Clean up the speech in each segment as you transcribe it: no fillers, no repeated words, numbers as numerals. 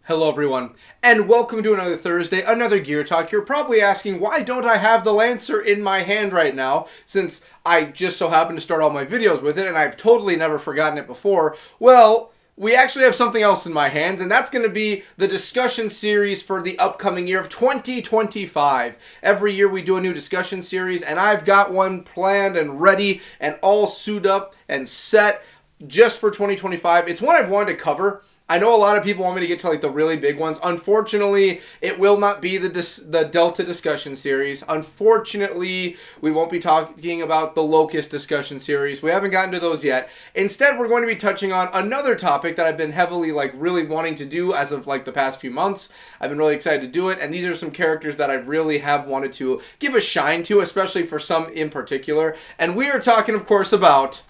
Hello everyone, and welcome to another Thursday, another Gear Talk. You're probably asking, why don't I have the Lancer in my hand right now, since I just so happen to start all my videos with it, and I've totally never forgotten it before. Well, we actually have something else in my hands, and that's going to be the discussion series for the upcoming year of 2025. Every year we do a new discussion series, and I've got one planned and ready and all suited up and set just for 2025. It's one I've wanted to cover. I know a lot of people want me to get to like the really big ones. Unfortunately, it will not be the Delta discussion series. Unfortunately, we won't be talking about the Locust discussion series. We haven't gotten to those yet. Instead, we're going to be touching on another topic that I've been heavily really wanting to do as of the past few months. I've been really excited to do it, and these are some characters that I really have wanted to give a shine to, especially for some in particular. And we are talking, of course, about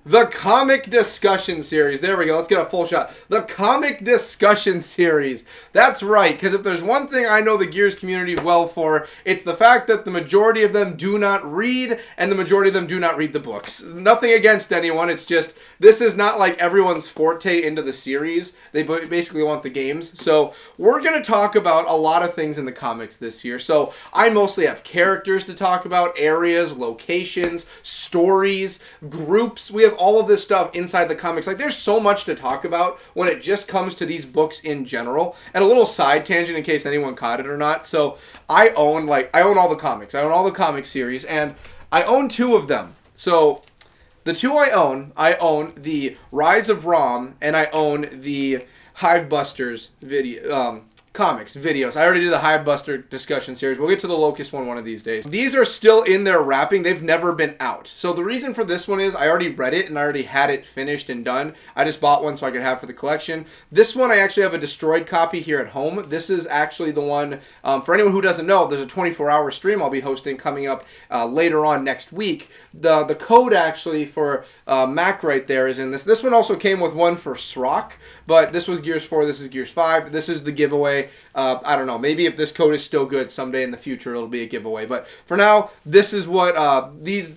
the comic discussion series. There we go. Let's get a full shot. The comic discussion series. That's right, because if there's one thing I know the Gears community well for, it's the fact that the majority of them do not read, and the majority of them do not read the books. Nothing against anyone. It's just, this is not like everyone's forte into the series. They basically want the games. So we're going to talk about a lot of things in the comics this year. So I mostly have characters to talk about, areas, locations, stories, groups. We have all of this stuff inside the comics. There's so much to talk about when it just comes to these books in general. And a little side tangent in case anyone caught it or not. So I own all the comics. I own all the comic series, and I own two of them. So the two I own the Rise of RAAM, and I own the Hivebusters video comics videos. I already did the Hivebuster discussion series. We'll get to the Locust one of these days. These are still in their wrapping. They've never been out. So the reason for this one is I already read it and I already had it finished and done. I just bought one so I could have for the collection. This one I actually have a destroyed copy here at home. This is actually the one, for anyone who doesn't know, there's a 24-hour stream I'll be hosting coming up later on next week. The code actually for Mac right there is in this. This one also came with one for Sraak, but this was Gears 4, this is Gears 5. This is the giveaway. I don't know, maybe if this code is still good someday in the future it'll be a giveaway, but for now this is what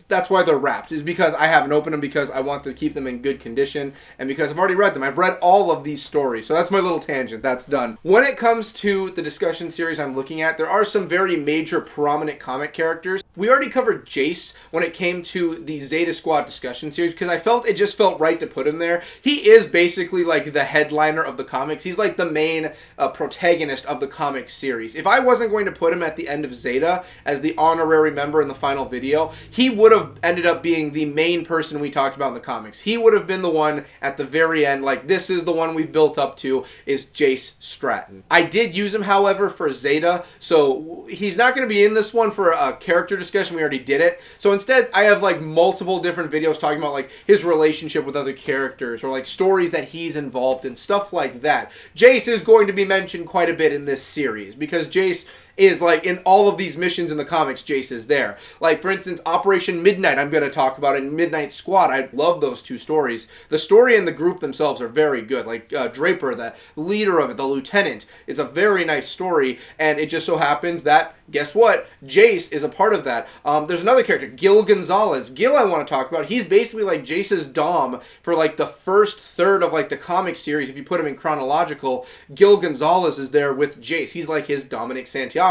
that's why they're wrapped, is because I haven't opened them, because I want to keep them in good condition, and because I've already read them. I've read all of these stories. So that's my little tangent. That's done. When it comes to the discussion series I'm looking at, there are some very major prominent comic characters. We already covered Jace when it came to the Zeta Squad discussion series, because I felt it just felt right to put him there. He is basically the headliner of the comics. He's the main protagonist of the comic series. If I wasn't going to put him at the end of Zeta as the honorary member in the final video, he would have ended up being the main person we talked about in the comics. He would have been the one at the very end, this is the one we've built up to, is Jace Stratton. I did use him, however, for Zeta, so he's not going to be in this one for a character discussion. We already did it. So instead, I have multiple different videos talking about his relationship with other characters, or stories that he's involved in, stuff like that. Jace is going to be mentioned quite a bit in this series, because Jace is in all of these missions in the comics, Jace is there. For instance, Operation Midnight I'm going to talk about, in Midnight Squad. I love those two stories. The story and the group themselves are very good. Draper, the leader of it, the lieutenant, is a very nice story, and it just so happens that, guess what? Jace is a part of that. There's another character, Gil Gonzalez. Gil I want to talk about. He's basically Jace's dom for the first third of the comic series. If you put him in chronological, Gil Gonzalez is there with Jace. He's his Dominic Santiago.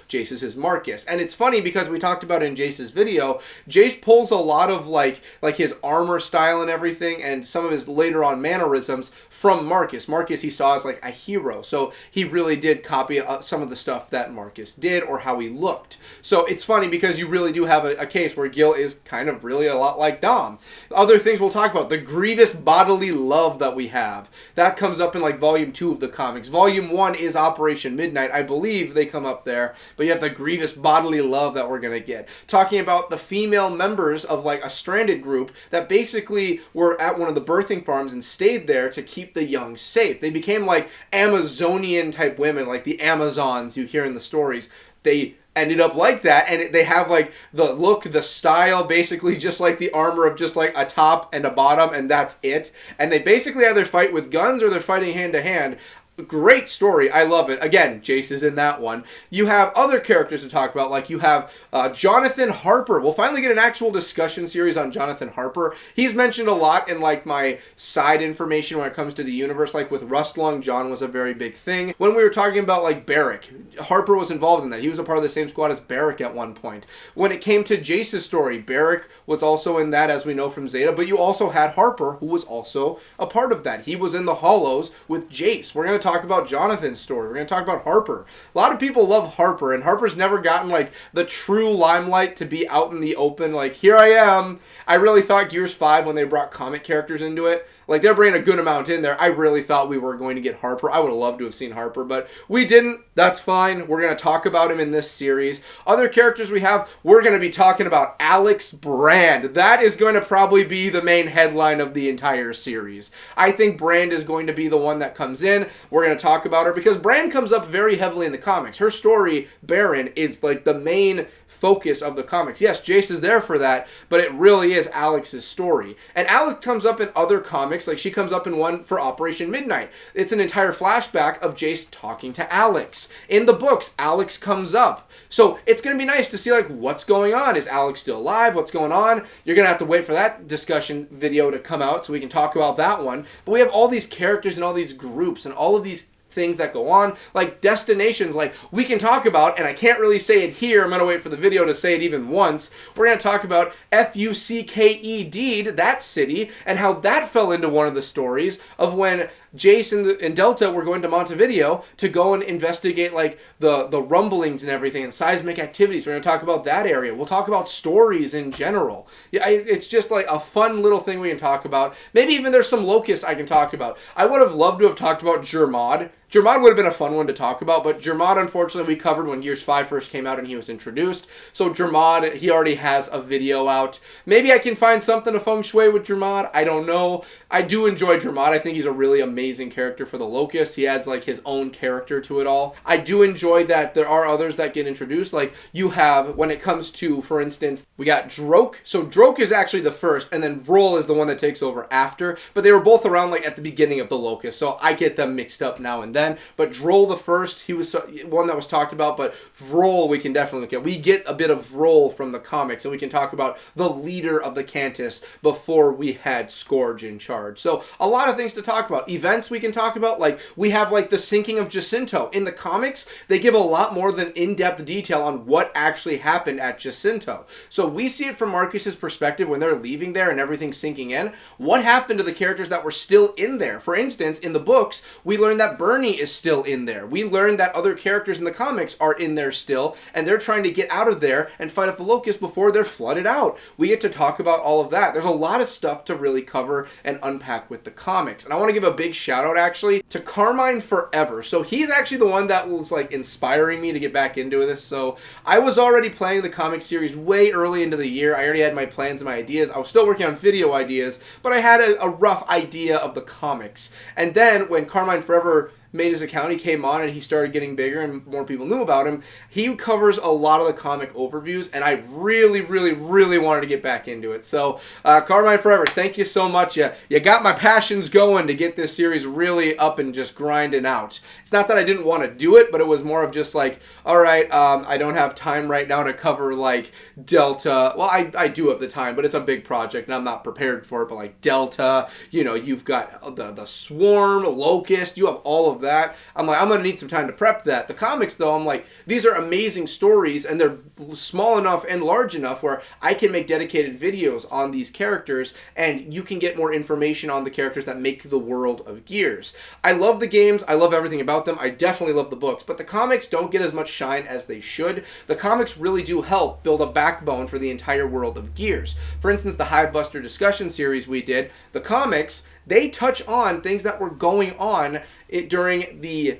Jace is his Marcus. And it's funny because we talked about in Jace's video, Jace pulls a lot of his armor style and everything, and some of his later on mannerisms from Marcus. Marcus he saw as a hero, so he really did copy some of the stuff that Marcus did, or how he looked. So it's funny because you really do have a case where Gil is kind of really a lot like Dom. Other things we'll talk about, the grievous bodily love that we have. That comes up in volume 2 of the comics. Volume 1 is Operation Midnight. I believe they come up there, but you have the grievous bodily love that we're going to get. Talking about the female members of a stranded group that basically were at one of the birthing farms and stayed there to keep the young safe. They became Amazonian type women, the Amazons you hear in the stories. They ended up like that, and they have the look, the style, basically just the armor of just a top and a bottom, and that's it. And they basically either fight with guns or they're fighting hand to hand. Great story. I love it. Again, Jace is in that one. You have other characters to talk about, like you have Jonathan Harper. We'll finally get an actual discussion series on Jonathan Harper. He's mentioned a lot in like my side information when it comes to the universe. Like with Rustlung, John was a very big thing. When we were talking about like Barrick, Harper was involved in that. He was a part of the same squad as Barrick at one point. When it came to Jace's story, Barrick was also in that, as we know from Zeta, but you also had Harper, who was also a part of that. He was in the Hollows with Jace. We're going to talk about Jonathan's story. We're going to talk about Harper. A lot of people love Harper, and Harper's never gotten like the true limelight to be out in the open. Like, here I am. I really thought Gears 5, when they brought comic characters into it, like, they're bringing a good amount in there. I really thought we were going to get Harper. I would have loved to have seen Harper, but we didn't. That's fine. We're going to talk about him in this series. Other characters we have, we're going to be talking about Alex Brand. That is going to probably be the main headline of the entire series. I think Brand is going to be the one that comes in. We're going to talk about her because Brand comes up very heavily in the comics. Her story, Baron, is like the main focus of the comics. Yes, Jace is there for that, but it really is Alex's story. And Alex comes up in other comics, like she comes up in one for Operation Midnight. It's an entire flashback of Jace talking to Alex. In the books, Alex comes up. So it's going to be nice to see like what's going on. Is Alex still alive? What's going on? You're going to have to wait for that discussion video to come out so we can talk about that one. But we have all these characters and all these groups and all of these things that go on, like destinations, like we can talk about, and I can't really say it here, I'm going to wait for the video to say it even once. We're going to talk about Fucked, that city, and how that fell into one of the stories of when Jace and Delta were going to Montevideo to go and investigate like the rumblings and everything and seismic activities. We're going to talk about that area. We'll talk about stories in general. Yeah, it's just like a fun little thing we can talk about. Maybe even there's some locusts I can talk about. I would have loved to have talked about Jermod. Jermod would have been a fun one to talk about, but Jermod, unfortunately, we covered when Gears 5 first came out and he was introduced. So Jermod, he already has a video out. Maybe I can find something to feng shui with Jermod. I don't know. I do enjoy Jermod. I think he's a really amazing character for the Locust. He adds like his own character to it all. I do enjoy that there are others that get introduced. Like you have, when it comes to, for instance, we got Droke. So Droke is actually the first, and then Vrol is the one that takes over after. But they were both around like at the beginning of the Locust. So I get them mixed up now and then. But Droll the first, he was one that was talked about, but Vrol we can definitely look at. We get a bit of Vrol from the comics, and we can talk about the leader of the Cantus before we had Scourge in charge. So a lot of things to talk about. Events we can talk about, like we have like the sinking of Jacinto. In the comics, they give a lot more than in-depth detail on what actually happened at Jacinto. So we see it from Marcus's perspective when they're leaving there and everything's sinking in. What happened to the characters that were still in there? For instance, in the books, we learned that Bernie is still in there. We learned that other characters in the comics are in there still, and they're trying to get out of there and fight off the Locust before they're flooded out. We get to talk about all of that. There's a lot of stuff to really cover and unpack with the comics. And I want to give a big shout out actually to Carmine Forever. So he's actually the one that was like inspiring me to get back into this. So I was already playing the comic series way early into the year. I already had my plans and my ideas. I was still working on video ideas, but I had a rough idea of the comics. And then when Carmine Forever made his account, he came on and he started getting bigger and more people knew about him. He covers a lot of the comic overviews, and I really, really, really wanted to get back into it. So, Carmine Forever, thank you so much. You got my passions going to get this series really up and just grinding out. It's not that I didn't want to do it, but it was more of just like, all right, I don't have time right now to cover like Delta. Well, I do have the time, but it's a big project and I'm not prepared for it. But like Delta, you know, you've got the Swarm, Locust, you have all of that. I'm like, I'm going to need some time to prep that. The comics, though, I'm like, these are amazing stories, and they're small enough and large enough where I can make dedicated videos on these characters, and you can get more information on the characters that make the world of Gears. I love the games. I love everything about them. I definitely love the books, but the comics don't get as much shine as they should. The comics really do help build a backbone for the entire world of Gears. For instance, the Hivebuster discussion series we did, the comics, they touch on things that were going on during the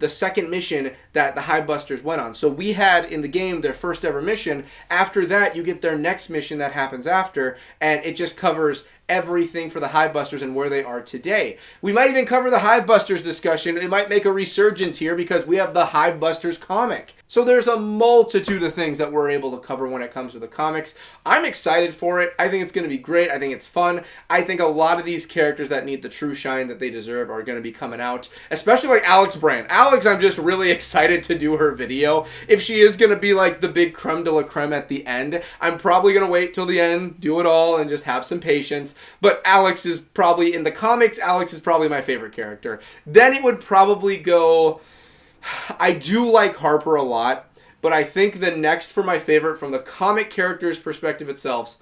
second mission that the Hivebusters went on. So we had in the game their first ever mission. After that, you get their next mission that happens after, and it just covers everything for the Hivebusters and where they are today. We might even cover the Hivebusters discussion. It might make a resurgence here because we have the Hivebusters comic. So there's a multitude of things that we're able to cover when it comes to the comics. I'm excited for it. I think it's going to be great. I think it's fun. I think a lot of these characters that need the true shine that they deserve are going to be coming out, especially like Alex Brand. Alex, I'm just really excited to do her video. If she is going to be like the big creme de la creme at the end, I'm probably going to wait till the end, do it all, and just have some patience. But Alex is probably, in the comics, Alex is probably my favorite character. Then it would probably go... I do like Harper a lot, but I think the next for my favorite from the comic character's perspective itself...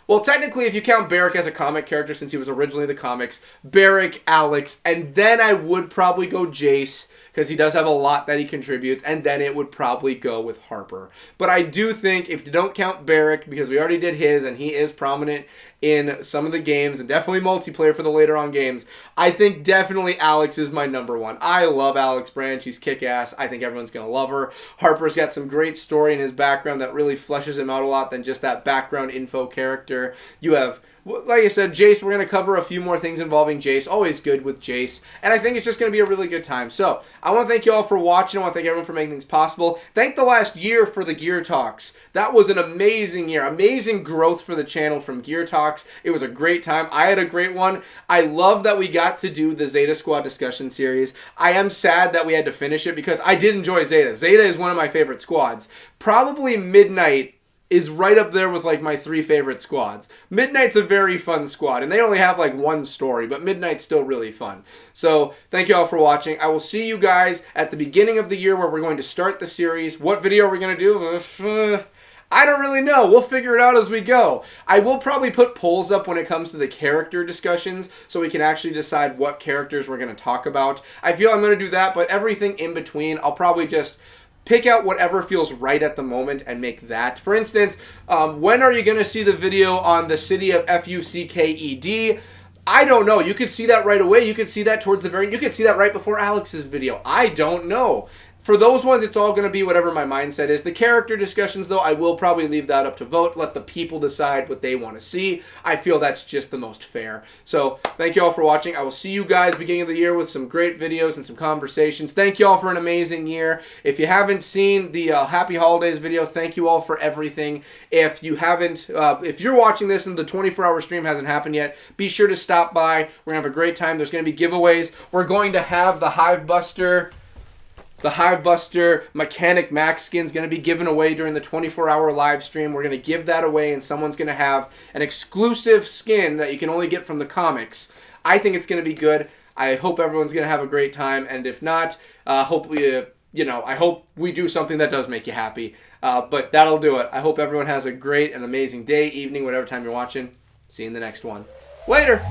Well, technically, if you count Barrick as a comic character since he was originally the comics, Barrick, Alex, and then I would probably go Jace, because he does have a lot that he contributes, and then it would probably go with Harper. But I do think, if you don't count Barrick, because we already did his, and he is prominent in some of the games, and definitely multiplayer for the later on games, I think definitely Alex is my number one. I love Alex Brand. She's kick-ass. I think everyone's going to love her. Harper's got some great story in his background that really fleshes him out a lot than just that background info character. You have... Like I said, Jace, we're going to cover a few more things involving Jace. Always good with Jace. And I think it's just going to be a really good time. So, I want to thank you all for watching. I want to thank everyone for making things possible. Thank the last year for the Gear Talks. That was an amazing year. Amazing growth for the channel from Gear Talks. It was a great time. I had a great one. I love that we got to do the Zeta Squad discussion series. I am sad that we had to finish it because I did enjoy Zeta. Zeta is one of my favorite squads. Probably Midnight is right up there with like my 3 favorite squads. Midnight's a very fun squad, and they only have like one story, but Midnight's still really fun. So, thank you all for watching. I will see you guys at the beginning of the year where we're going to start the series. What video are we going to do? I don't really know. We'll figure it out as we go. I will probably put polls up when it comes to the character discussions so we can actually decide what characters we're going to talk about. I feel I'm going to do that, but everything in between, I'll probably just pick out whatever feels right at the moment and make that. For instance, when are you going to see the video on the city of Fucked? I don't know. You could see that right away. You could see that towards the very... You could see that right before Alex's video. I don't know. For those ones, it's all going to be whatever my mindset is. The character discussions, though, I will probably leave that up to vote. Let the people decide what they want to see. I feel that's just the most fair. So, thank you all for watching. I will see you guys beginning of the year with some great videos and some conversations. Thank you all for an amazing year. If you haven't seen the Happy Holidays video, thank you all for everything. If you haven't, if you're watching this and the 24-hour stream hasn't happened yet, be sure to stop by. We're going to have a great time. There's going to be giveaways. We're going to have the Hivebuster... The Hivebuster Mechanic Max skin is going to be given away during the 24-hour live stream. We're going to give that away, and someone's going to have an exclusive skin that you can only get from the comics. I think it's going to be good. I hope everyone's going to have a great time, and if not, I hope we do something that does make you happy. But that'll do it. I hope everyone has a great and amazing day, evening, whatever time you're watching. See you in the next one. Later!